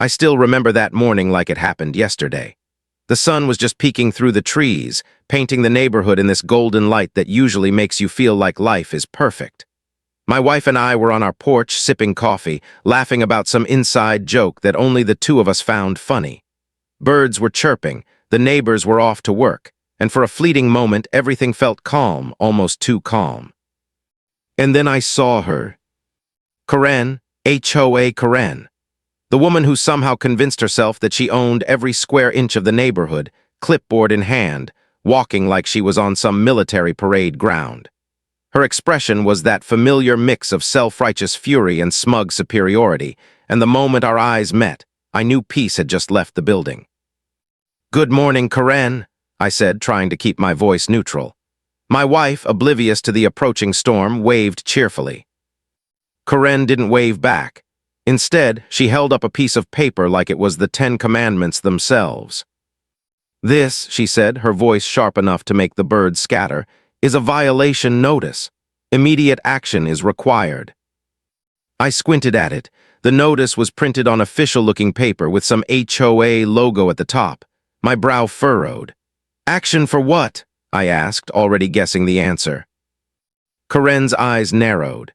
I still remember that morning like it happened yesterday. The sun was just peeking through the trees, painting the neighborhood in this golden light that usually makes you feel like life is perfect. My wife and I were on our porch sipping coffee, laughing about some inside joke that only the two of us found funny. Birds were chirping, the neighbors were off to work, and for a fleeting moment everything felt calm, almost too calm. And then I saw her. Karen, HOA Karen. The woman who somehow convinced herself that she owned every square inch of the neighborhood, clipboard in hand, walking like she was on some military parade ground. Her expression was that familiar mix of self-righteous fury and smug superiority, and the moment our eyes met, I knew peace had just left the building. "Good morning, Karen," I said, trying to keep my voice neutral. My wife, oblivious to the approaching storm, waved cheerfully. Karen didn't wave back. Instead, she held up a piece of paper like it was the 10 Commandments themselves. "This," she said, her voice sharp enough to make the birds scatter, "is a violation notice. Immediate action is required." I squinted at it. The notice was printed on official-looking paper with some HOA logo at the top. My brow furrowed. "Action for what?" I asked, already guessing the answer. Karen's eyes narrowed.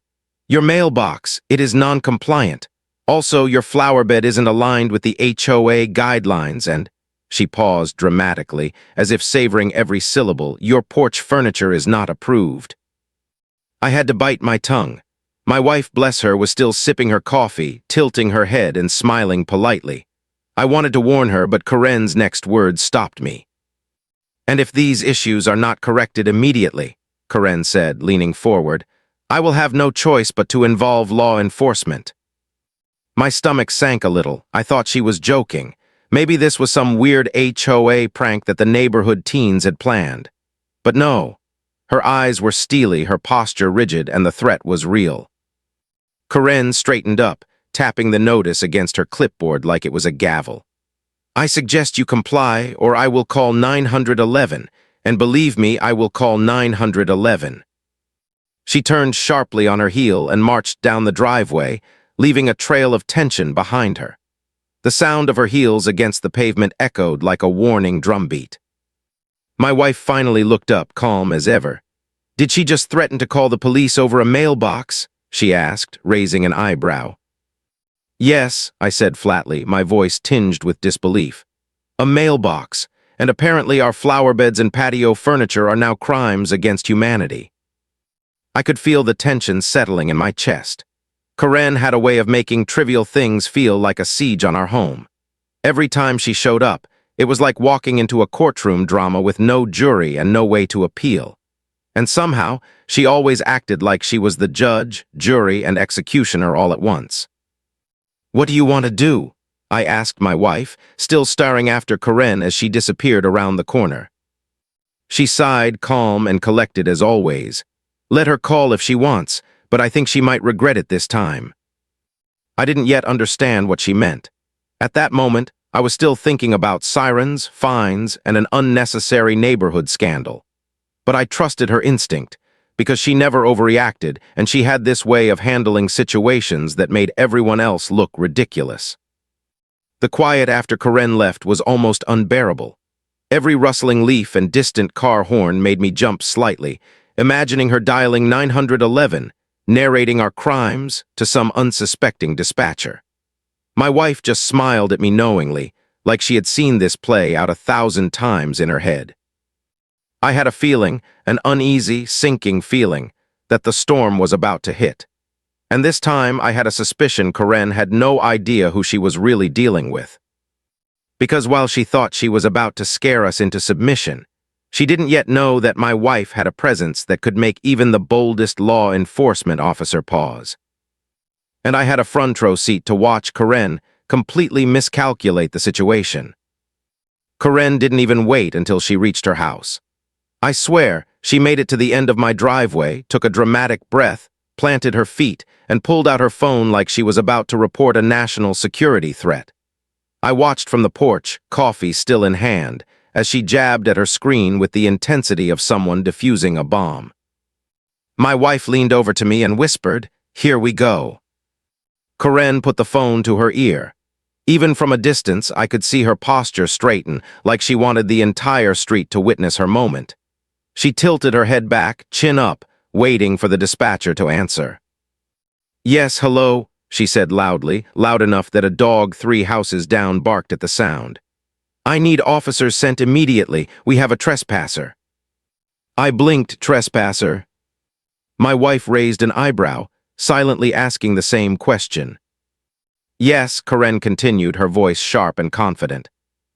"Your mailbox, it is non-compliant. Also, your flower bed isn't aligned with the HOA guidelines and—" She paused dramatically, as if savoring every syllable. "Your porch furniture is not approved." I had to bite my tongue. My wife, bless her, was still sipping her coffee, tilting her head and smiling politely. I wanted to warn her, but Karen's next words stopped me. "And if these issues are not corrected immediately," Karen said, leaning forward, "I will have no choice but to involve law enforcement." My stomach sank a little. I thought she was joking. Maybe this was some weird HOA prank that the neighborhood teens had planned. But no. Her eyes were steely, her posture rigid, and the threat was real. Karen straightened up, tapping the notice against her clipboard like it was a gavel. "I suggest you comply, or I will call 911, and believe me, I will call 911. She turned sharply on her heel and marched down the driveway, leaving a trail of tension behind her. The sound of her heels against the pavement echoed like a warning drumbeat. My wife finally looked up, calm as ever. "Did she just threaten to call the police over a mailbox?" she asked, raising an eyebrow. "Yes," I said flatly, my voice tinged with disbelief. "A mailbox, and apparently our flower beds and patio furniture are now crimes against humanity." I could feel the tension settling in my chest. Karen had a way of making trivial things feel like a siege on our home. Every time she showed up, it was like walking into a courtroom drama with no jury and no way to appeal. And somehow, she always acted like she was the judge, jury, and executioner all at once. "What do you want to do?" I asked my wife, still staring after Karen as she disappeared around the corner. She sighed, calm and collected as always. "Let her call if she wants, but I think she might regret it this time." I didn't yet understand what she meant. At that moment, I was still thinking about sirens, fines, and an unnecessary neighborhood scandal. But I trusted her instinct, because she never overreacted, and she had this way of handling situations that made everyone else look ridiculous. The quiet after Karen left was almost unbearable. Every rustling leaf and distant car horn made me jump slightly, imagining her dialing 911, narrating our crimes to some unsuspecting dispatcher. My wife just smiled at me knowingly, like she had seen this play out 1,000 times in her head. I had a feeling, an uneasy, sinking feeling, that the storm was about to hit. And this time I had a suspicion Karen had no idea who she was really dealing with. Because while she thought she was about to scare us into submission, she didn't yet know that my wife had a presence that could make even the boldest law enforcement officer pause. And I had a front row seat to watch Karen completely miscalculate the situation. Karen didn't even wait until she reached her house. I swear, she made it to the end of my driveway, took a dramatic breath, planted her feet, and pulled out her phone like she was about to report a national security threat. I watched from the porch, coffee still in hand, as she jabbed at her screen with the intensity of someone defusing a bomb. My wife leaned over to me and whispered, "Here we go." Karen put the phone to her ear. Even from a distance, I could see her posture straighten, like she wanted the entire street to witness her moment. She tilted her head back, chin up, waiting for the dispatcher to answer. "Yes, hello," she said loudly, loud enough that a dog 3 houses down barked at the sound. "I need officers sent immediately. We have a trespasser." I blinked. Trespasser? My wife raised an eyebrow, silently asking the same question. "Yes," Karen continued, her voice sharp and confident.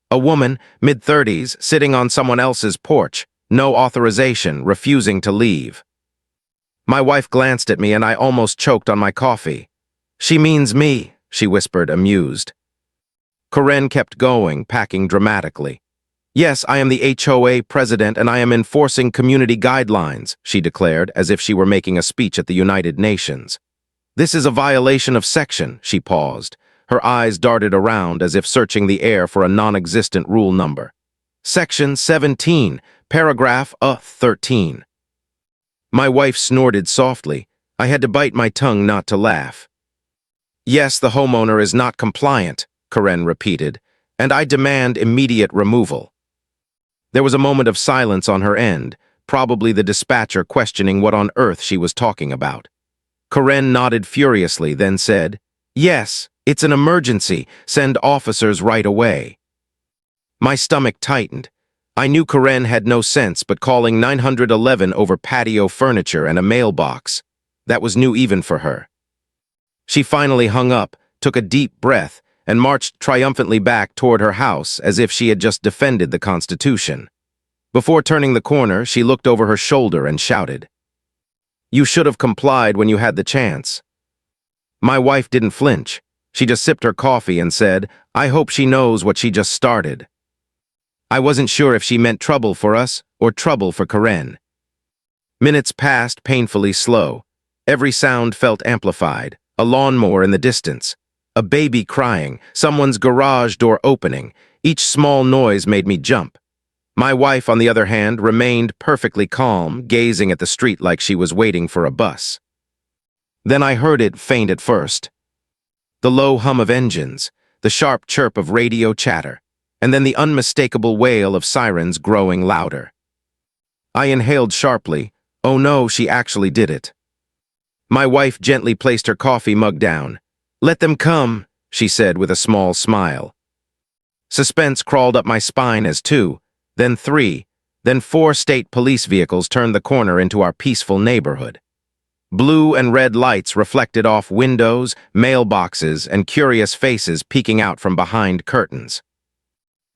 "A woman, mid-30s, sitting on someone else's porch, no authorization, refusing to leave." My wife glanced at me and I almost choked on my coffee. "She means me," she whispered, amused. Karen kept going, packing dramatically. "Yes, I am the HOA president and I am enforcing community guidelines," she declared, as if she were making a speech at the United Nations. "This is a violation of section," she paused. Her eyes darted around as if searching the air for a non-existent rule number. "Section 17, paragraph 13. My wife snorted softly. I had to bite my tongue not to laugh. "Yes, the homeowner is not compliant," Karen repeated, "and I demand immediate removal." There was a moment of silence on her end, probably the dispatcher questioning what on earth she was talking about. Karen nodded furiously, then said, "Yes, it's an emergency. Send officers right away." My stomach tightened. I knew Karen had no sense, but calling 911 over patio furniture and a mailbox, that was new even for her. She finally hung up, took a deep breath, and marched triumphantly back toward her house as if she had just defended the Constitution. Before turning the corner, she looked over her shoulder and shouted, "You should have complied when you had the chance." My wife didn't flinch. She just sipped her coffee and said, "I hope she knows what she just started." I wasn't sure if she meant trouble for us or trouble for Karen. Minutes passed, painfully slow. Every sound felt amplified. A lawnmower in the distance, a baby crying, someone's garage door opening. Each small noise made me jump. My wife, on the other hand, remained perfectly calm, gazing at the street like she was waiting for a bus. Then I heard it, faint at first. The low hum of engines, the sharp chirp of radio chatter, and then the unmistakable wail of sirens growing louder. I inhaled sharply. Oh no, she actually did it. My wife gently placed her coffee mug down. "Let them come," she said with a small smile. Suspense crawled up my spine as 2, then 3, then 4 state police vehicles turned the corner into our peaceful neighborhood. Blue and red lights reflected off windows, mailboxes, and curious faces peeking out from behind curtains.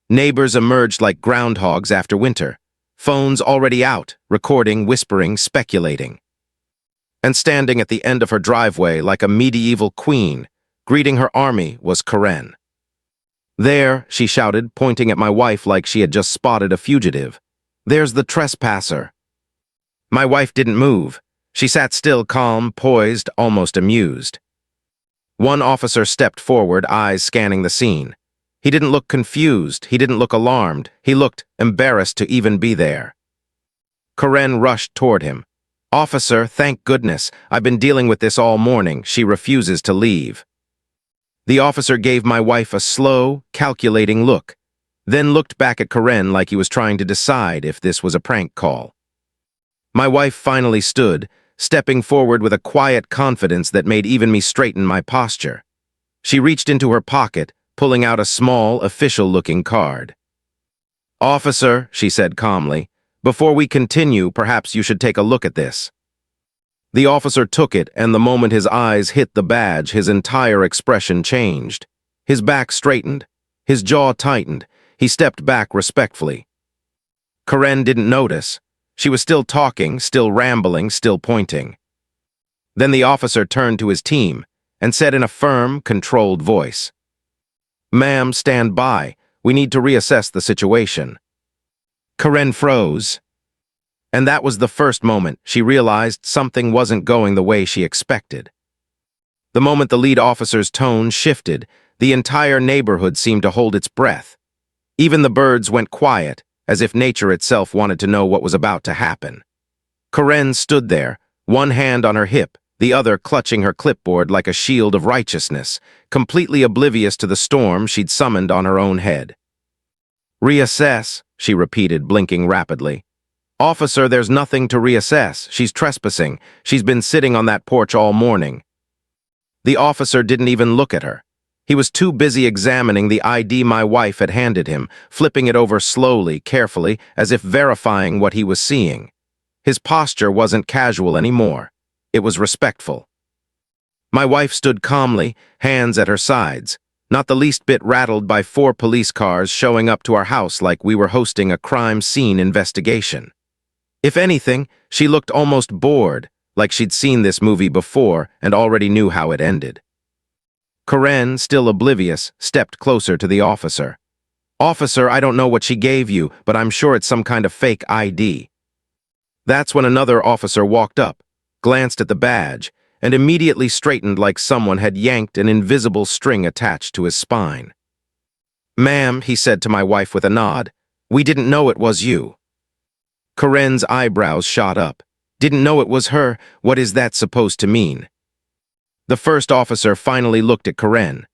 Neighbors emerged like groundhogs after winter, phones already out, recording, whispering, speculating. And standing at the end of her driveway like a medieval queen, greeting her army, was Karen. "There," she shouted, pointing at my wife like she had just spotted a fugitive. "There's the trespasser." My wife didn't move. She sat still, calm, poised, almost amused. One officer stepped forward, eyes scanning the scene. He didn't look confused, he didn't look alarmed, he looked embarrassed to even be there. Karen rushed toward him. "Officer, thank goodness, I've been dealing with this all morning. She refuses to leave." The officer gave my wife a slow, calculating look, then looked back at Karen like he was trying to decide if this was a prank call. My wife finally stood, stepping forward with a quiet confidence that made even me straighten my posture. She reached into her pocket, pulling out a small, official-looking card. "Officer," she said calmly, "before we continue, perhaps you should take a look at this." The officer took it, and the moment his eyes hit the badge, his entire expression changed. His back straightened, his jaw tightened. He stepped back respectfully. Karen didn't notice. She was still talking, still rambling, still pointing. Then the officer turned to his team and said in a firm, controlled voice, "Ma'am, stand by. We need to reassess the situation." Karen froze. And that was the first moment she realized something wasn't going the way she expected. The moment the lead officer's tone shifted, the entire neighborhood seemed to hold its breath. Even the birds went quiet, as if nature itself wanted to know what was about to happen. Karen stood there, one hand on her hip, the other clutching her clipboard like a shield of righteousness, completely oblivious to the storm she'd summoned on her own head. "Reassess," she repeated, blinking rapidly. "Officer, there's nothing to reassess. She's trespassing. She's been sitting on that porch all morning." The officer didn't even look at her. He was too busy examining the ID my wife had handed him, flipping it over slowly, carefully, as if verifying what he was seeing. His posture wasn't casual anymore. It was respectful. My wife stood calmly, hands at her sides, not the least bit rattled by 4 police cars showing up to our house like we were hosting a crime scene investigation. If anything, she looked almost bored, like she'd seen this movie before and already knew how it ended. Karen, still oblivious, stepped closer to the officer. "Officer, I don't know what she gave you, but I'm sure it's some kind of fake ID." That's when another officer walked up, glanced at the badge, and immediately straightened like someone had yanked an invisible string attached to his spine. "Ma'am," he said to my wife with a nod, "we didn't know it was you." Karen's eyebrows shot up. "Didn't know it was her? What is that supposed to mean?" The first officer finally looked at Karen,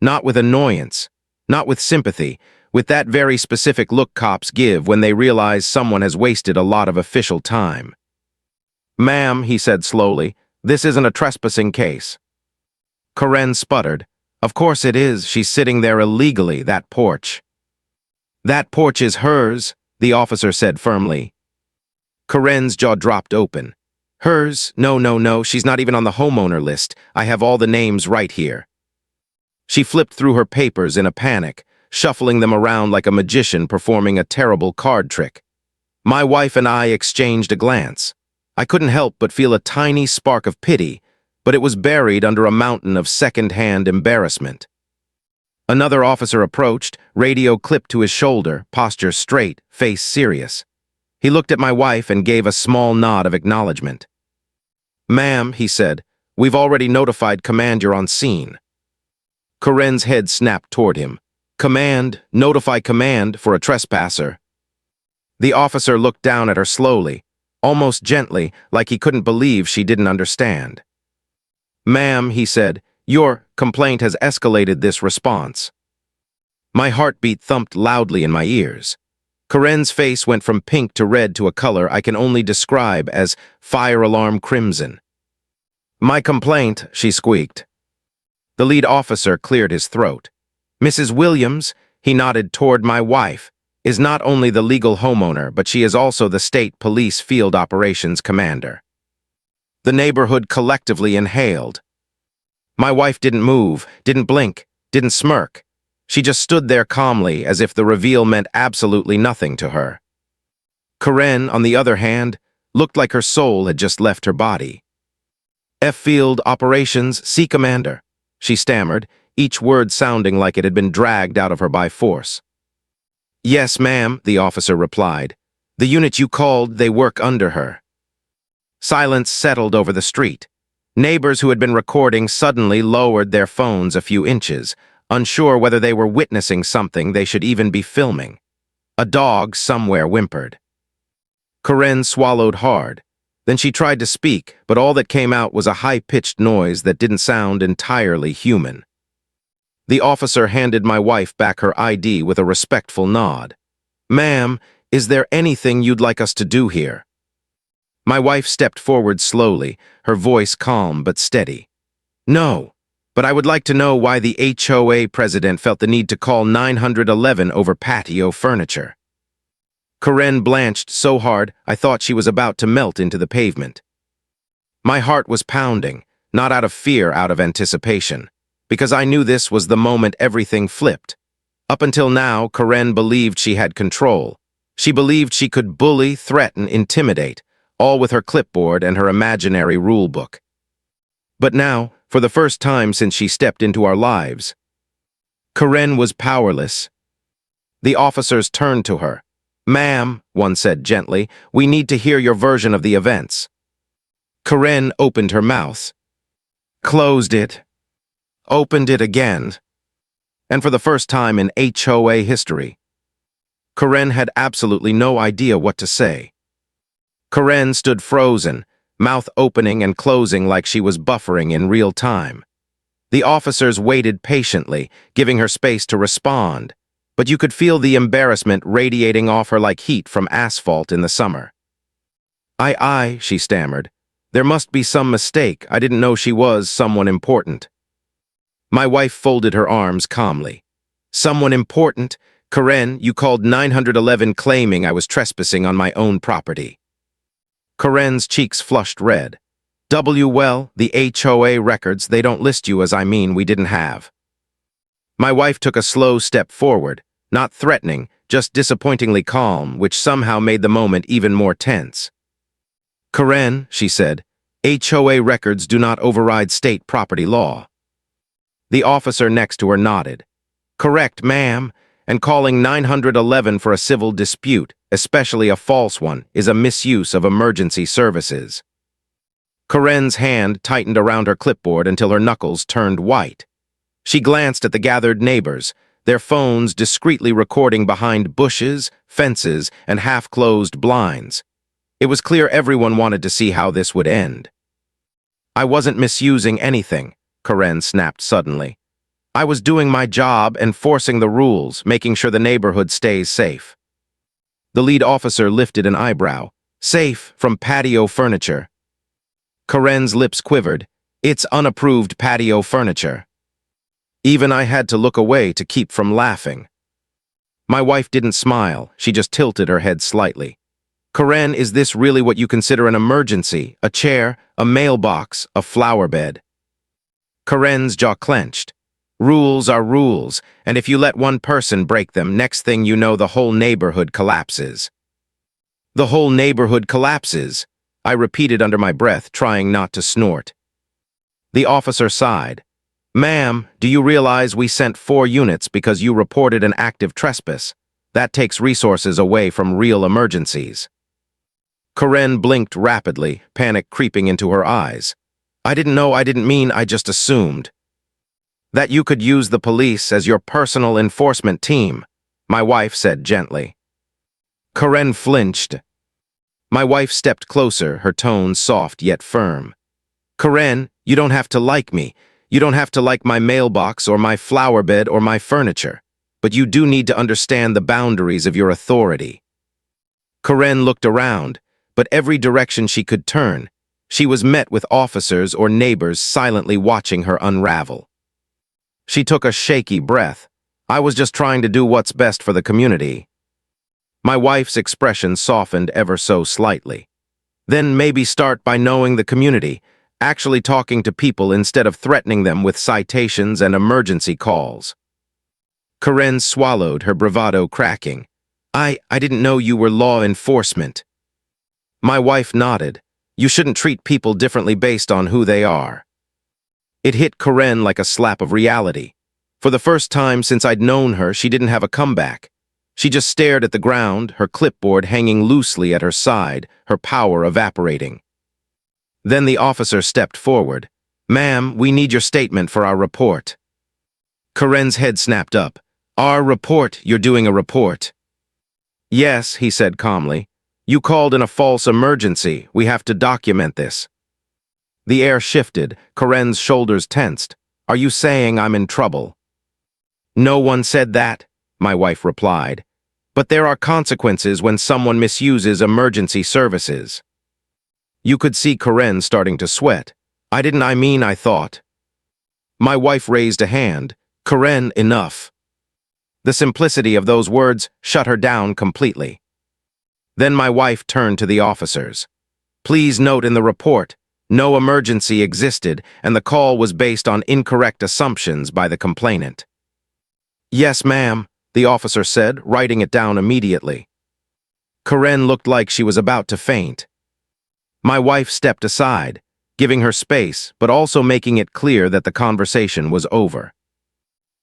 not with annoyance, not with sympathy, with that very specific look cops give when they realize someone has wasted a lot of official time. "Ma'am," he said slowly, "this isn't a trespassing case." Karen sputtered. "Of course it is. She's sitting there illegally, that porch." "That porch is hers," the officer said firmly. Karen's jaw dropped open. "Hers? No, she's not even on the homeowner list. I have all the names right here." She flipped through her papers in a panic, shuffling them around like a magician performing a terrible card trick. My wife and I exchanged a glance. I couldn't help but feel a tiny spark of pity, but it was buried under a mountain of second-hand embarrassment. Another officer approached, radio clipped to his shoulder, posture straight, face serious. He looked at my wife and gave a small nod of acknowledgement. "Ma'am," he said, "we've already notified command you're on scene." Karen's head snapped toward him. "Command? Notify command for a trespasser?" The officer looked down at her slowly, almost gently, like he couldn't believe she didn't understand. "Ma'am," he said, "your complaint has escalated this response." My heartbeat thumped loudly in my ears. Karen's face went from pink to red to a color I can only describe as fire alarm crimson. "My complaint," she squeaked. The lead officer cleared his throat. "Mrs. Williams," he nodded toward my wife, "is not only the legal homeowner, but she is also the state police field operations commander." The neighborhood collectively inhaled. My wife didn't move, didn't blink, didn't smirk. She just stood there calmly, as if the reveal meant absolutely nothing to her. Karen, on the other hand, looked like her soul had just left her body. "F-Field Operations, C Commander," she stammered, each word sounding like it had been dragged out of her by force. "Yes, ma'am," the officer replied. "The unit you called, they work under her." Silence settled over the street. Neighbors who had been recording suddenly lowered their phones a few inches, unsure whether they were witnessing something they should even be filming. A dog somewhere whimpered. Karen swallowed hard. Then she tried to speak, but all that came out was a high-pitched noise that didn't sound entirely human. The officer handed my wife back her ID with a respectful nod. "Ma'am, is there anything you'd like us to do here?" My wife stepped forward slowly, her voice calm but steady. "No. But I would like to know why the HOA president felt the need to call 911 over patio furniture." Karen blanched so hard I thought she was about to melt into the pavement. My heart was pounding, not out of fear, out of anticipation, because I knew this was the moment everything flipped. Up until now, Karen believed she had control. She believed she could bully, threaten, intimidate, all with her clipboard and her imaginary rule book. But now, for the first time since she stepped into our lives, Karen was powerless. The officers turned to her. "Ma'am," one said gently, "we need to hear your version of the events." Karen opened her mouth, closed it, opened it again, and for the first time in HOA history, Karen had absolutely no idea what to say. Karen stood frozen, mouth opening and closing like she was buffering in real time. The officers waited patiently, giving her space to respond, but you could feel the embarrassment radiating off her like heat from asphalt in the summer. I, she stammered. There must be some mistake. I didn't know she was someone important. My wife folded her arms calmly. Someone important? Karen, you called 911 claiming I was trespassing on my own property. Karen's cheeks flushed red. Well, the HOA records, they don't list you as we didn't have. My wife took a slow step forward, not threatening, just disappointingly calm, which somehow made the moment even more tense. Karen, she said, HOA records do not override state property law. The officer next to her nodded. Correct, ma'am, and calling 911 for a civil dispute, especially a false one, is a misuse of emergency services. Karen's hand tightened around her clipboard until her knuckles turned white. She glanced at the gathered neighbors, their phones discreetly recording behind bushes, fences, and half-closed blinds. It was clear everyone wanted to see how this would end. I wasn't misusing anything, Karen snapped suddenly. I was doing my job, enforcing the rules, making sure the neighborhood stays safe. The lead officer lifted an eyebrow. Safe from patio furniture. Karen's lips quivered. It's unapproved patio furniture. Even I had to look away to keep from laughing. My wife didn't smile, she just tilted her head slightly. Karen, is this really what you consider an emergency? A chair, a mailbox, a flower bed? Karen's jaw clenched. Rules are rules, and if you let one person break them, next thing you know the whole neighborhood collapses. The whole neighborhood collapses, I repeated under my breath, trying not to snort. The officer sighed. Ma'am, do you realize we sent 4 units because you reported an active trespass? That takes resources away from real emergencies. Karen blinked rapidly, panic creeping into her eyes. I didn't know, I didn't mean, I just assumed. That you could use the police as your personal enforcement team, my wife said gently. Karen flinched. My wife stepped closer, her tone soft yet firm. Karen, you don't have to like me. You don't have to like my mailbox or my flower bed or my furniture. But you do need to understand the boundaries of your authority. Karen looked around, but every direction she could turn, she was met with officers or neighbors silently watching her unravel. She took a shaky breath. I was just trying to do what's best for the community. My wife's expression softened ever so slightly. Then maybe start by knowing the community, actually talking to people instead of threatening them with citations and emergency calls. Karen swallowed, her bravado cracking. I didn't know you were law enforcement. My wife nodded. You shouldn't treat people differently based on who they are. It hit Karen like a slap of reality. For the first time since I'd known her, she didn't have a comeback. She just stared at the ground, her clipboard hanging loosely at her side, her power evaporating. Then the officer stepped forward. Ma'am, we need your statement for our report. Karen's head snapped up. Our report, you're doing a report. Yes, he said calmly. You called in a false emergency. We have to document this. The air shifted. Karen's shoulders tensed. Are you saying I'm in trouble? No one said that, my wife replied. But there are consequences when someone misuses emergency services. You could see Karen starting to sweat. I thought. My wife raised a hand. Karen, enough. The simplicity of those words shut her down completely. Then my wife turned to the officers. Please note in the report, no emergency existed and the call was based on incorrect assumptions by the complainant. Yes, ma'am, the officer said, writing it down immediately. Karen looked like she was about to faint. My wife stepped aside, giving her space, but also making it clear that the conversation was over.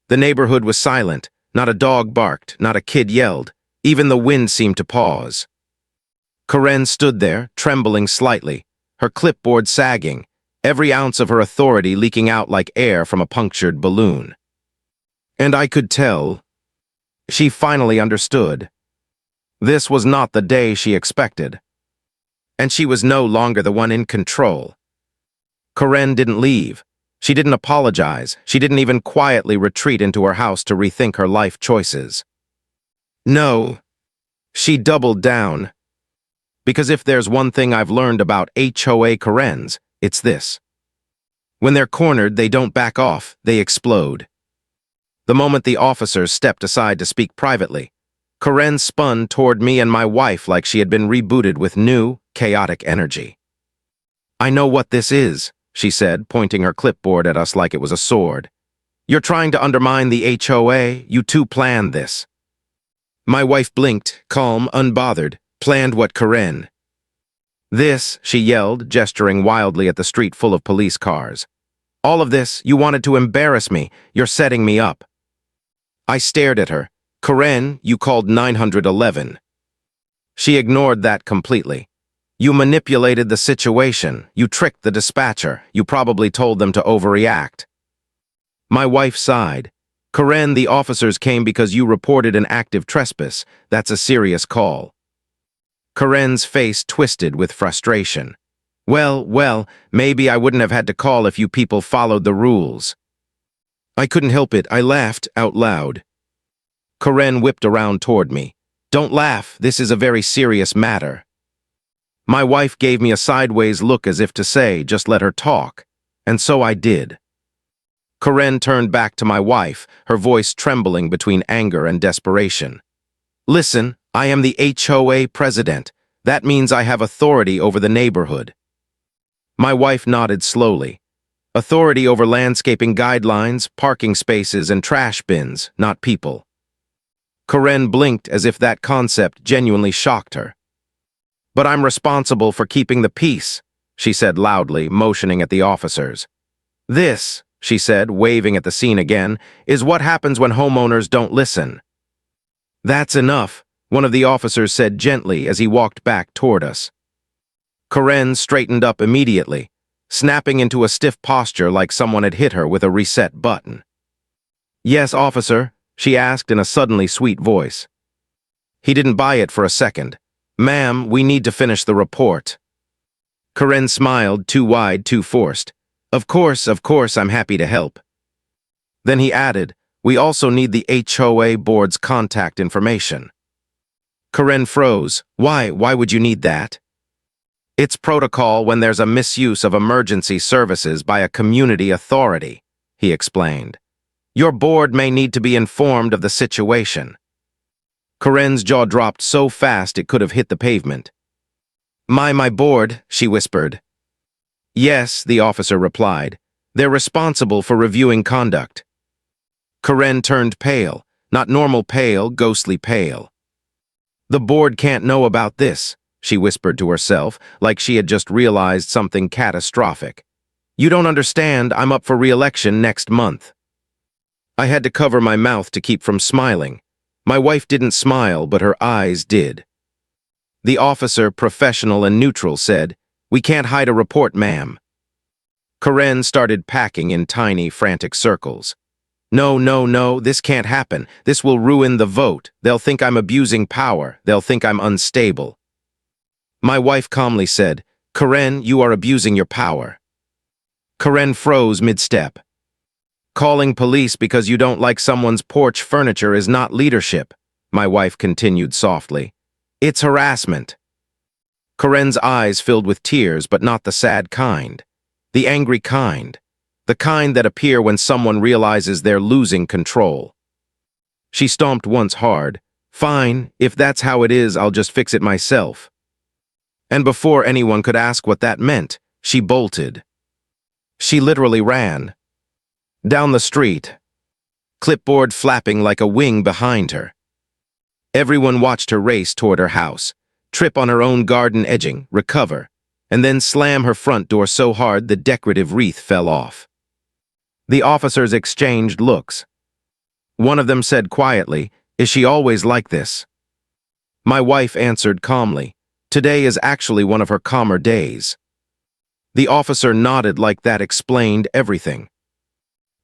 The neighborhood was silent. Not a dog barked, not a kid yelled. Even the wind seemed to pause. Karen stood there, trembling slightly, her clipboard sagging, every ounce of her authority leaking out like air from a punctured balloon. And I could tell. She finally understood. This was not the day she expected. And she was no longer the one in control. Karen didn't leave. She didn't apologize. She didn't even quietly retreat into her house to rethink her life choices. No, she doubled down. Because if there's one thing I've learned about HOA Karens, it's this. When they're cornered, they don't back off, they explode. The moment the officers stepped aside to speak privately, Karen spun toward me and my wife like she had been rebooted with new, chaotic energy. "I know what this is," she said, pointing her clipboard at us like it was a sword. "You're trying to undermine the HOA. You two planned this." My wife blinked, calm, unbothered. "Planned what, Karen?" "This," she yelled, gesturing wildly at the street full of police cars. "All of this, you wanted to embarrass me. You're setting me up." I stared at her. "Karen, you called 911. She ignored that completely. "You manipulated the situation. You tricked the dispatcher. You probably told them to overreact." My wife sighed. "Karen, the officers came because you reported an active trespass. That's a serious call." Karen's face twisted with frustration. Well, maybe I wouldn't have had to call if you people followed the rules." I couldn't help it. I laughed out loud. Karen whipped around toward me. "Don't laugh. This is a very serious matter." My wife gave me a sideways look as if to say, just let her talk. And so I did. Karen turned back to my wife, her voice trembling between anger and desperation. "Listen, I am the HOA president. That means I have authority over the neighborhood." My wife nodded slowly. "Authority over landscaping guidelines, parking spaces, and trash bins, not people." Karen blinked as if that concept genuinely shocked her. "But I'm responsible for keeping the peace," she said loudly, motioning at the officers. "This," she said, waving at the scene again, "is what happens when homeowners don't listen." "That's enough," one of the officers said gently as he walked back toward us. Karen straightened up immediately, snapping into a stiff posture like someone had hit her with a reset button. "Yes, officer?" she asked in a suddenly sweet voice. He didn't buy it for a second. "Ma'am, we need to finish the report." Karen smiled, too wide, too forced. Of course, I'm happy to help." Then he added, "We also need the HOA board's contact information." Karen froze. Why would you need that?" "It's protocol when there's a misuse of emergency services by a community authority," he explained. "Your board may need to be informed of the situation." Karen's jaw dropped so fast it could have hit the pavement. My board," she whispered. "Yes," the officer replied. "They're responsible for reviewing conduct." Karen turned pale, not normal pale, ghostly pale. "The board can't know about this," she whispered to herself, like she had just realized something catastrophic. "You don't understand, I'm up for re-election next month." I had to cover my mouth to keep from smiling. My wife didn't smile, but her eyes did. The officer, professional and neutral, said, "We can't hide a report, ma'am." Karen started packing in tiny, frantic circles. No, this can't happen. This will ruin the vote. They'll think I'm abusing power. They'll think I'm unstable." My wife calmly said, "Karen, you are abusing your power." Karen froze mid-step. "Calling police because you don't like someone's porch furniture is not leadership," my wife continued softly. "It's harassment." Karen's eyes filled with tears, but not the sad kind. The angry kind. The kind that appear when someone realizes they're losing control. She stomped once hard. "Fine, if that's how it is, I'll just fix it myself." And before anyone could ask what that meant, she bolted. She literally ran. Down the street, clipboard flapping like a wing behind her. Everyone watched her race toward her house, trip on her own garden edging, recover, and then slam her front door so hard the decorative wreath fell off. The officers exchanged looks. One of them said quietly, "Is she always like this?" My wife answered calmly, "Today is actually one of her calmer days." The officer nodded like that explained everything.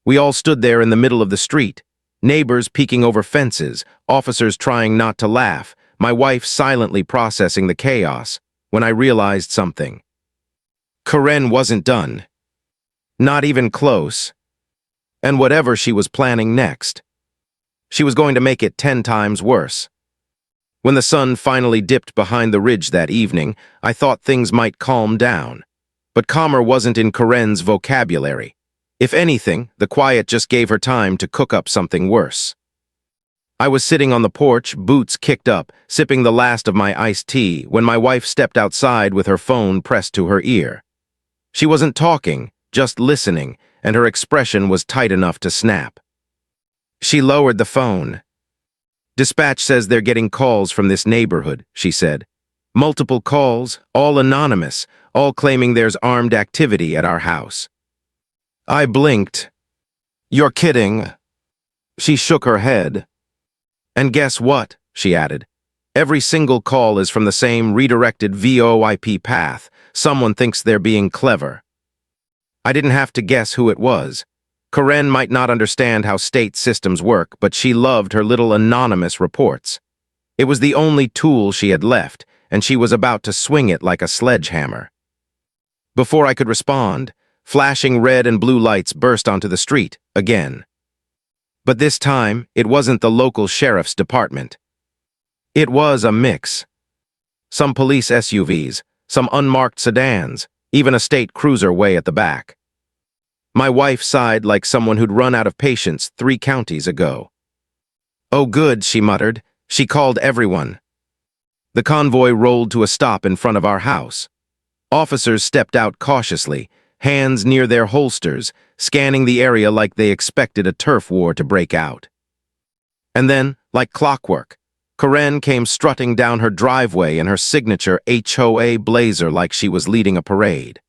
We all stood there in the middle of the street, neighbors peeking over fences, officers trying not to laugh, my wife silently processing the chaos. when I realized something. Karen wasn't done. Not even close. And whatever she was planning next, she was going to make it 10 times worse. When the sun finally dipped behind the ridge that evening, I thought things might calm down. But calmer wasn't in Karen's vocabulary. If anything, the quiet just gave her time to cook up something worse. I was sitting on the porch, boots kicked up, sipping the last of my iced tea, when my wife stepped outside with her phone pressed to her ear. She wasn't talking, just listening, and her expression was tight enough to snap. She lowered the phone. "Dispatch says they're getting calls from this neighborhood," she said. "Multiple calls, all anonymous, all claiming there's armed activity at our house." I blinked. "You're kidding." She shook her head. "And guess what?" she added. "Every single call is from the same redirected VoIP path. Someone thinks they're being clever." I didn't have to guess who it was. Karen might not understand how state systems work, but she loved her little anonymous reports. It was the only tool she had left, and she was about to swing it like a sledgehammer. Before I could respond, flashing red and blue lights burst onto the street again. But this time, it wasn't the local sheriff's department. It was a mix. Some police SUVs, some unmarked sedans, even a state cruiser way at the back. My wife sighed like someone who'd run out of patience 3 counties ago. "Oh good," she muttered. She called everyone. The convoy rolled to a stop in front of our house. Officers stepped out cautiously, hands near their holsters, scanning the area like they expected a turf war to break out. And then, like clockwork, Karen came strutting down her driveway in her signature HOA blazer like she was leading a parade.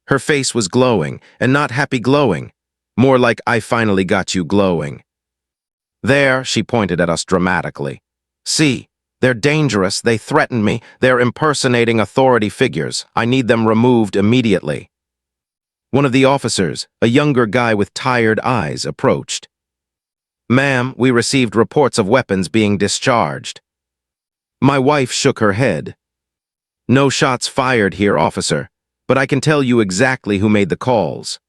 Her face was glowing, and not happy glowing, more like "I finally got you" glowing. "There," she pointed at us dramatically. "See, they're dangerous, they threaten me, they're impersonating authority figures. I need them removed immediately." One of the officers, a younger guy with tired eyes, approached. "Ma'am, we received reports of weapons being discharged." My wife shook her head. "No shots fired here, officer, but I can tell you exactly who made the calls."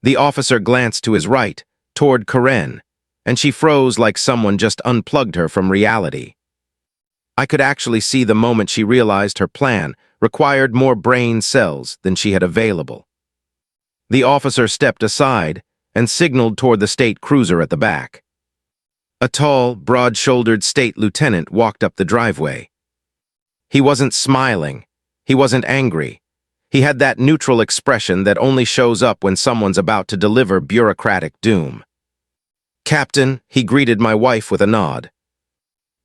The officer glanced to his right, toward Karen, and she froze like someone just unplugged her from reality. I could actually see the moment she realized her plan required more brain cells than she had available. The officer stepped aside and signaled toward the state cruiser at the back. A tall, broad-shouldered state lieutenant walked up the driveway. He wasn't smiling. He wasn't angry. He had that neutral expression that only shows up when someone's about to deliver bureaucratic doom. "Captain," he greeted my wife with a nod.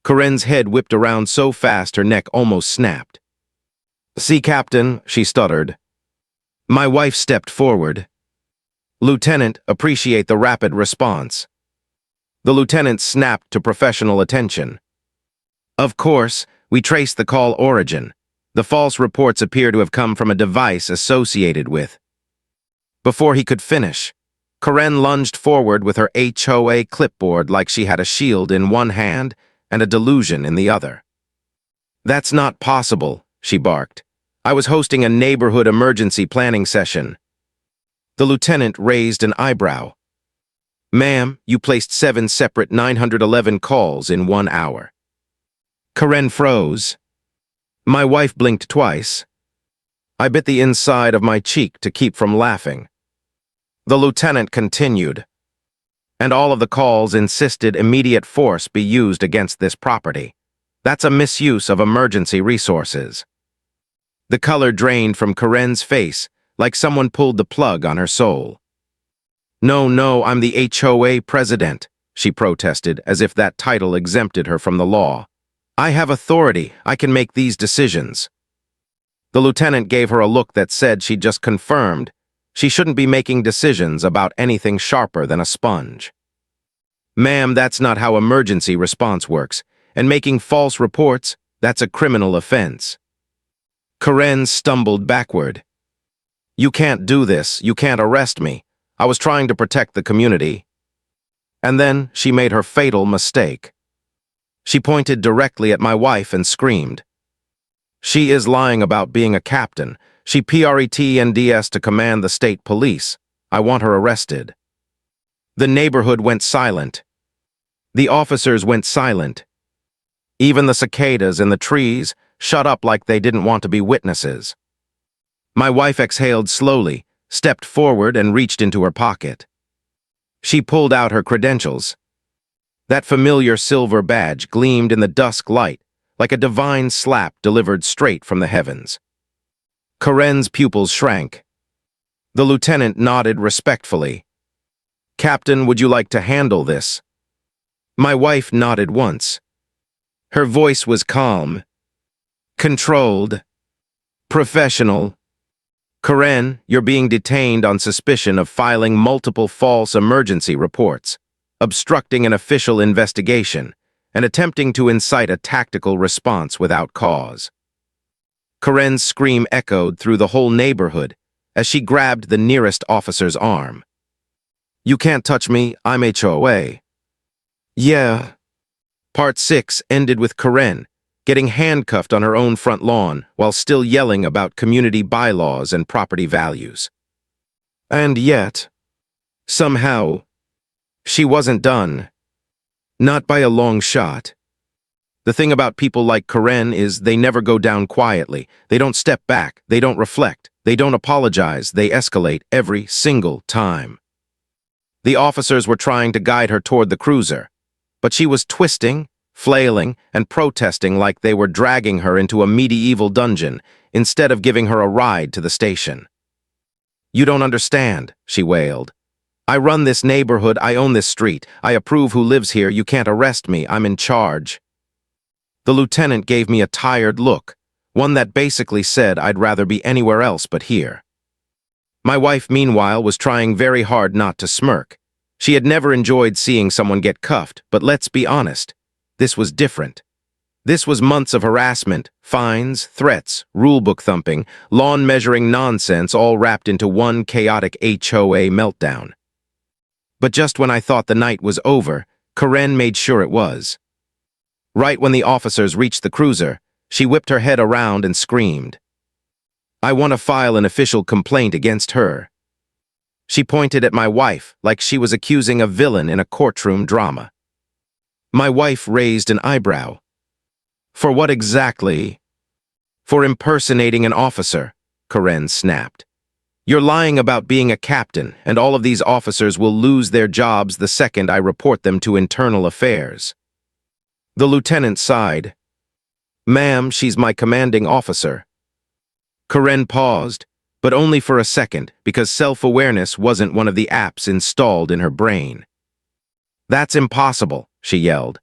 Karen's head whipped around so fast her neck almost snapped. "See, Captain," she stuttered. My wife stepped forward. "Lieutenant, appreciate the rapid response." The lieutenant snapped to professional attention. "Of course, we traced the call origin. The false reports appear to have come from a device associated with." Before he could finish, Karen lunged forward with her HOA clipboard like she had a shield in one hand and a delusion in the other. "That's not possible," she barked. "I was hosting a neighborhood emergency planning session." The lieutenant raised an eyebrow. "Ma'am, you placed 7 separate 911 calls in 1 hour." Karen froze. My wife blinked twice. I bit the inside of my cheek to keep from laughing. The lieutenant continued. "And all of the calls insisted immediate force be used against this property. That's a misuse of emergency resources." The color drained from Karen's face like someone pulled the plug on her soul. No, I'm the HOA president," she protested, as if that title exempted her from the law. "I have authority. I can make these decisions." The lieutenant gave her a look that said she'd just confirmed she shouldn't be making decisions about anything sharper than a sponge. "Ma'am, that's not how emergency response works, and making false reports, that's a criminal offense." Karen stumbled backward. "You can't do this. You can't arrest me. I was trying to protect the community." And then she made her fatal mistake. She pointed directly at my wife and screamed. She is lying about being a captain. She pretends to command the state police. I want her arrested. The neighborhood went silent. The officers went silent. Even the cicadas in the trees shut up like they didn't want to be witnesses. My wife exhaled slowly, stepped forward, and reached into her pocket. She pulled out her credentials. That familiar silver badge gleamed in the dusk light like a divine slap delivered straight from the heavens. Karen's pupils shrank. The lieutenant nodded respectfully. "Captain, would you like to handle this?" My wife nodded once. Her voice was calm, controlled, professional. "Karen, you're being detained on suspicion of filing multiple false emergency reports, obstructing an official investigation, and attempting to incite a tactical response without cause." Karen's scream echoed through the whole neighborhood as she grabbed the nearest officer's arm. "You can't touch me, I'm HOA. Yeah. Part 6 ended with Karen getting handcuffed on her own front lawn while still yelling about community bylaws and property values. And yet, somehow, she wasn't done. Not by a long shot. The thing about people like Karen is they never go down quietly. They don't step back. They don't reflect. They don't apologize. They escalate every single time. The officers were trying to guide her toward the cruiser, but she was twisting, flailing, and protesting like they were dragging her into a medieval dungeon instead of giving her a ride to the station. "You don't understand," she wailed. "I run this neighborhood, I own this street, I approve who lives here, you can't arrest me, I'm in charge." The lieutenant gave me a tired look, one that basically said I'd rather be anywhere else but here. My wife, meanwhile, was trying very hard not to smirk. She had never enjoyed seeing someone get cuffed, but let's be honest, this was different. This was months of harassment, fines, threats, rulebook thumping, lawn-measuring nonsense all wrapped into one chaotic HOA meltdown. But just when I thought the night was over, Karen made sure it was. Right when the officers reached the cruiser, she whipped her head around and screamed. "I want to file an official complaint against her." She pointed at my wife like she was accusing a villain in a courtroom drama. My wife raised an eyebrow. "For what exactly?" "For impersonating an officer," Karen snapped. "You're lying about being a captain, and all of these officers will lose their jobs the second I report them to internal affairs." The lieutenant sighed. "Ma'am, she's my commanding officer." Karen paused, but only for a second because self-awareness wasn't one of the apps installed in her brain. "That's impossible," she yelled.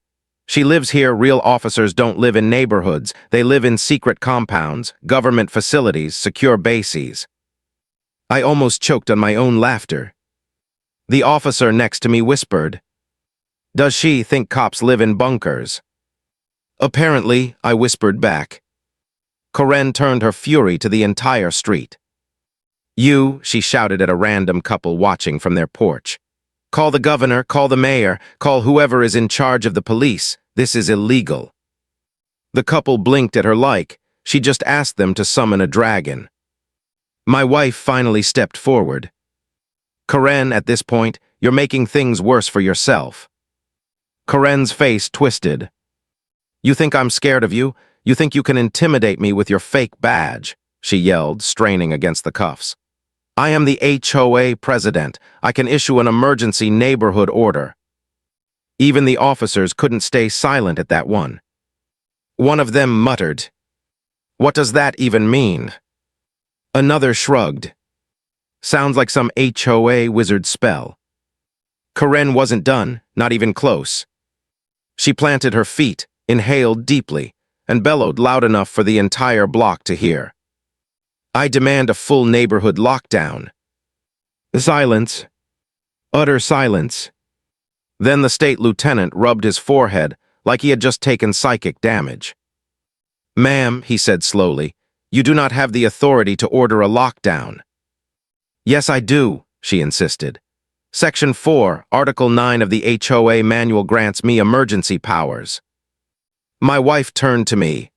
"She lives here. Real officers don't live in neighborhoods. They live in secret compounds, government facilities, secure bases." I almost choked on my own laughter. The officer next to me whispered, "Does she think cops live in bunkers?" "Apparently," I whispered back. Karen turned her fury to the entire street. "You," she shouted at a random couple watching from their porch. "Call the governor, call the mayor, call whoever is in charge of the police. This is illegal." The couple blinked at her like she just asked them to summon a dragon. My wife finally stepped forward. "Karen, at this point, you're making things worse for yourself." Karen's face twisted. "You think I'm scared of you? You think you can intimidate me with your fake badge?" she yelled, straining against the cuffs. "I am the HOA president. I can issue an emergency neighborhood order." Even the officers couldn't stay silent at that one. One of them muttered, "What does that even mean?" Another shrugged. "Sounds like some HOA wizard spell." Karen wasn't done, not even close. She planted her feet, inhaled deeply, and bellowed loud enough for the entire block to hear. "I demand a full neighborhood lockdown." Silence. Utter silence. Then the state lieutenant rubbed his forehead like he had just taken psychic damage. "Ma'am," he said slowly, "you do not have the authority to order a lockdown." "Yes, I do," she insisted. "Section 4, Article 9 of the HOA manual grants me emergency powers." My wife turned to me.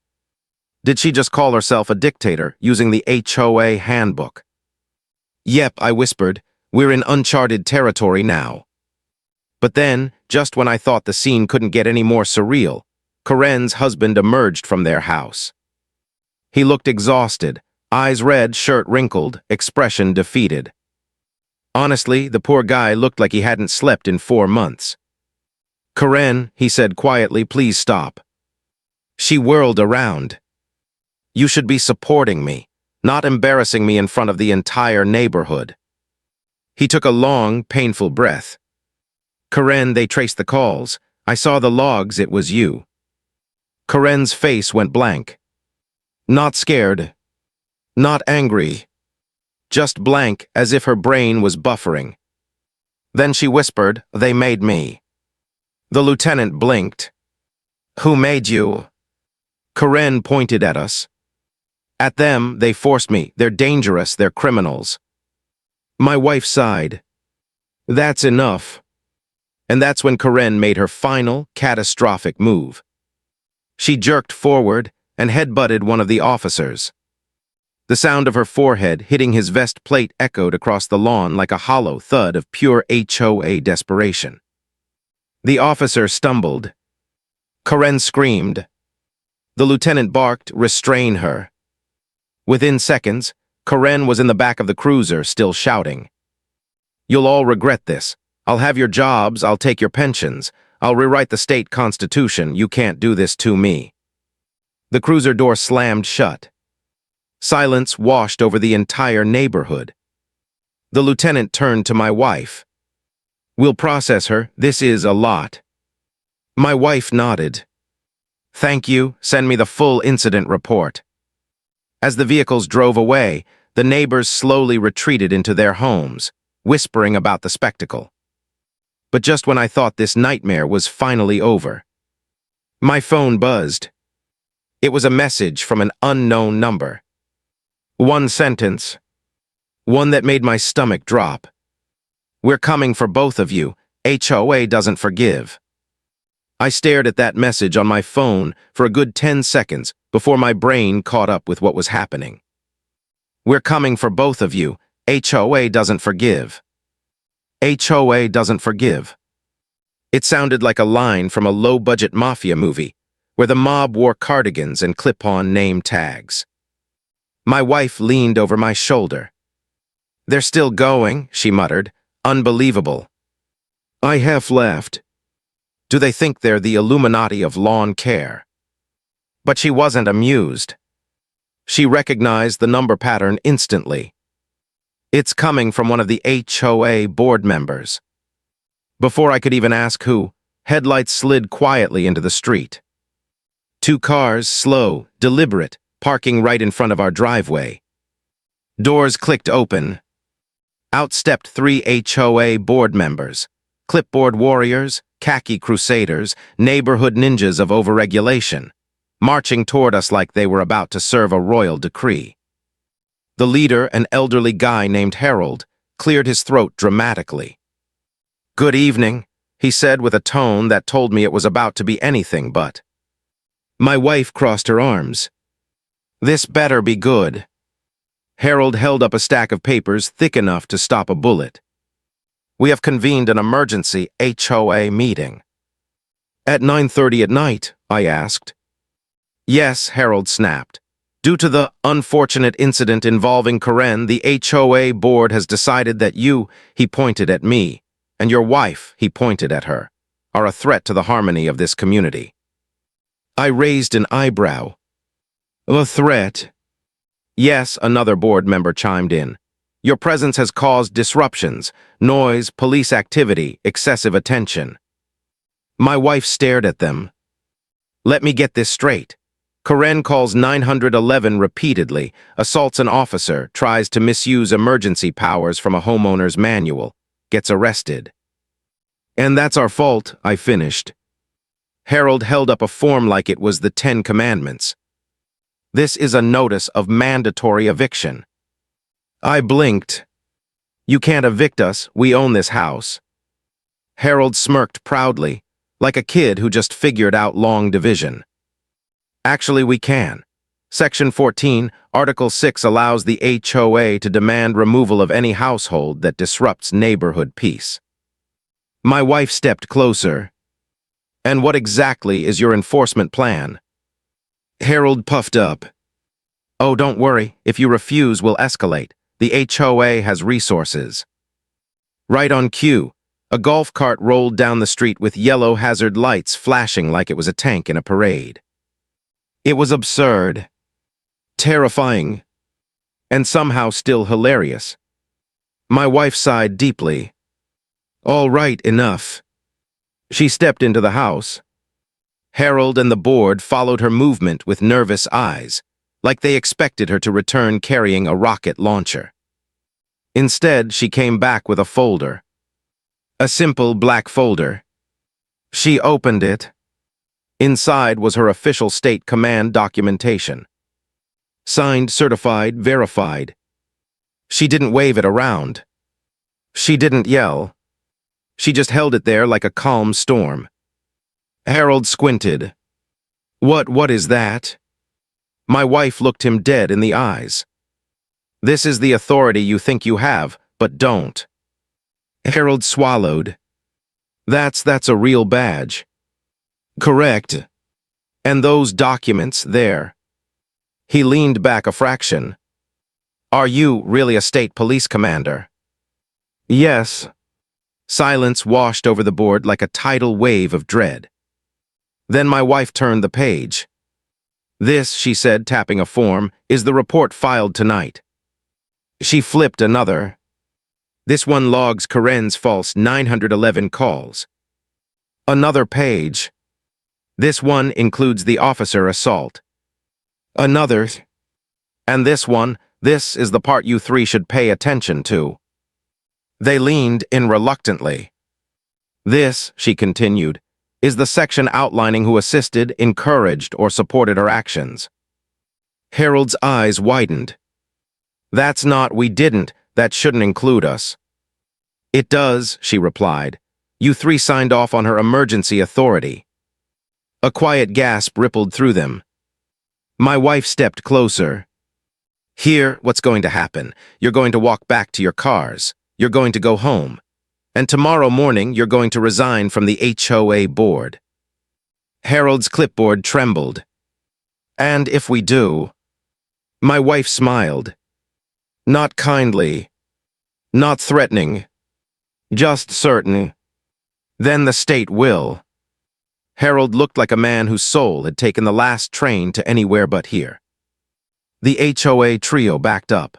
Did she just call herself a dictator using the HOA handbook? Yep, I whispered. We're in uncharted territory now. But then, just when I thought the scene couldn't get any more surreal, Karen's husband emerged from their house. He looked exhausted, eyes red, shirt wrinkled, expression defeated. Honestly, the poor guy looked like he hadn't slept in 4 months. Karen, he said quietly, please stop. She whirled around. You should be supporting me, not embarrassing me in front of the entire neighborhood. He took a long, painful breath. Karen, they traced the calls. I saw the logs, it was you. Karen's face went blank. Not scared. Not angry. Just blank, as if her brain was buffering. Then she whispered, they made me. The lieutenant blinked. Who made you? Karen pointed at us. At them, they forced me. They're dangerous, they're criminals. My wife sighed. That's enough. And that's when Karen made her final, catastrophic move. She jerked forward and headbutted one of the officers. The sound of her forehead hitting his vest plate echoed across the lawn like a hollow thud of pure HOA desperation. The officer stumbled. Karen screamed. The lieutenant barked, restrain her. Within seconds, Karen was in the back of the cruiser, still shouting. You'll all regret this. I'll have your jobs, I'll take your pensions. I'll rewrite the state constitution. You can't do this to me. The cruiser door slammed shut. Silence washed over the entire neighborhood. The lieutenant turned to my wife. We'll process her. This is a lot. My wife nodded. Thank you. Send me the full incident report. As the vehicles drove away, the neighbors slowly retreated into their homes, whispering about the spectacle. But just when I thought this nightmare was finally over, my phone buzzed. It was a message from an unknown number. One sentence. One that made my stomach drop. We're coming for both of you. HOA doesn't forgive. I stared at that message on my phone for a good 10 seconds before my brain caught up with what was happening. We're coming for both of you. HOA doesn't forgive. HOA doesn't forgive. It sounded like a line from a low-budget mafia movie where the mob wore cardigans and clip-on name tags. My wife leaned over my shoulder. They're still going, she muttered. Unbelievable. I half laughed. Do they think they're the Illuminati of lawn care? But she wasn't amused. She recognized the number pattern instantly. It's coming from one of the HOA board members. Before I could even ask who, headlights slid quietly into the street. 2 cars, slow, deliberate, parking right in front of our driveway. Doors clicked open. Out stepped 3 HOA board members, clipboard warriors, khaki crusaders, neighborhood ninjas of overregulation, marching toward us like they were about to serve a royal decree. The leader, an elderly guy named Harold, cleared his throat dramatically. Good evening, he said with a tone that told me it was about to be anything but. My wife crossed her arms. This better be good. Harold held up a stack of papers thick enough to stop a bullet. We have convened an emergency HOA meeting. At 9:30 at night, I asked. Yes, Harold snapped. Due to the unfortunate incident involving Karen, the HOA board has decided that you, he pointed at me, and your wife, he pointed at her, are a threat to the harmony of this community. I raised an eyebrow. A threat? Yes, another board member chimed in. Your presence has caused disruptions, noise, police activity, excessive attention. My wife stared at them. Let me get this straight. Karen calls 911 repeatedly, assaults an officer, tries to misuse emergency powers from a homeowner's manual, gets arrested. And that's our fault, I finished. Harold held up a form like it was the 10 Commandments. This is a notice of mandatory eviction. I blinked. You can't evict us, we own this house. Harold smirked proudly, like a kid who just figured out long division. Actually, we can. Section 14, Article 6 allows the HOA to demand removal of any household that disrupts neighborhood peace. My wife stepped closer. And what exactly is your enforcement plan? Harold puffed up. Oh, don't worry. If you refuse, we'll escalate. The HOA has resources. Right on cue, a golf cart rolled down the street with yellow hazard lights flashing like it was a tank in a parade. It was absurd, terrifying, and somehow still hilarious. My wife sighed deeply. All right, enough. She stepped into the house. Harold and the board followed her movement with nervous eyes, like they expected her to return carrying a rocket launcher. Instead, she came back with a folder. A simple black folder. She opened it. Inside was her official state command documentation. Signed, certified, verified. She didn't wave it around. She didn't yell. She just held it there like a calm storm. Harold squinted. What is that? My wife looked him dead in the eyes. This is the authority you think you have, but don't. Harold swallowed. That's a real badge. Correct. And those documents there. He leaned back a fraction. Are you really a state police commander? Yes. Silence washed over the board like a tidal wave of dread. Then my wife turned the page. This, she said, tapping a form, is the report filed tonight. She flipped another. This one logs Karen's false 911 calls. Another page. This one includes the officer assault. Another. And this one, this is the part you three should pay attention to. They leaned in reluctantly. This, she continued, is the section outlining who assisted, encouraged, or supported her actions. Harold's eyes widened. That's not, we didn't, that shouldn't include us. It does, she replied. You three signed off on her emergency authority. A quiet gasp rippled through them. My wife stepped closer. Here, what's going to happen? You're going to walk back to your cars. You're going to go home. And tomorrow morning, you're going to resign from the HOA board. Harold's clipboard trembled. And if we do? My wife smiled. Not kindly. Not threatening. Just certain. Then the state will. Harold looked like a man whose soul had taken the last train to anywhere but here. The HOA trio backed up.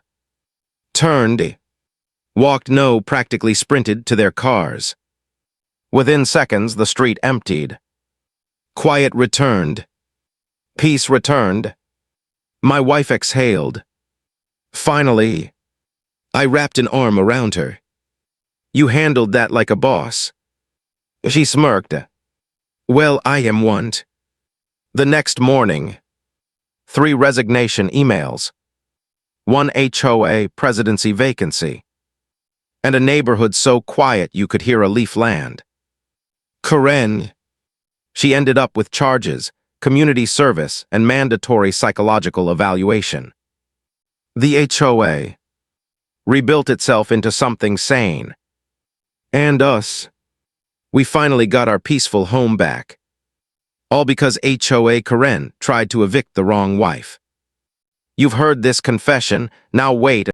Turned. Walked practically sprinted to their cars. Within seconds, the street emptied. Quiet returned. Peace returned. My wife exhaled. Finally, I wrapped an arm around her. You handled that like a boss. She smirked. Well, I am one. The next morning, 3 resignation emails, 1 HOA presidency vacancy, and a neighborhood so quiet you could hear a leaf land. Karen. She ended up with charges, community service, and mandatory psychological evaluation. The HOA rebuilt itself into something sane. And us. We finally got our peaceful home back. All because HOA Karen tried to evict the wrong wife. You've heard this confession, now wait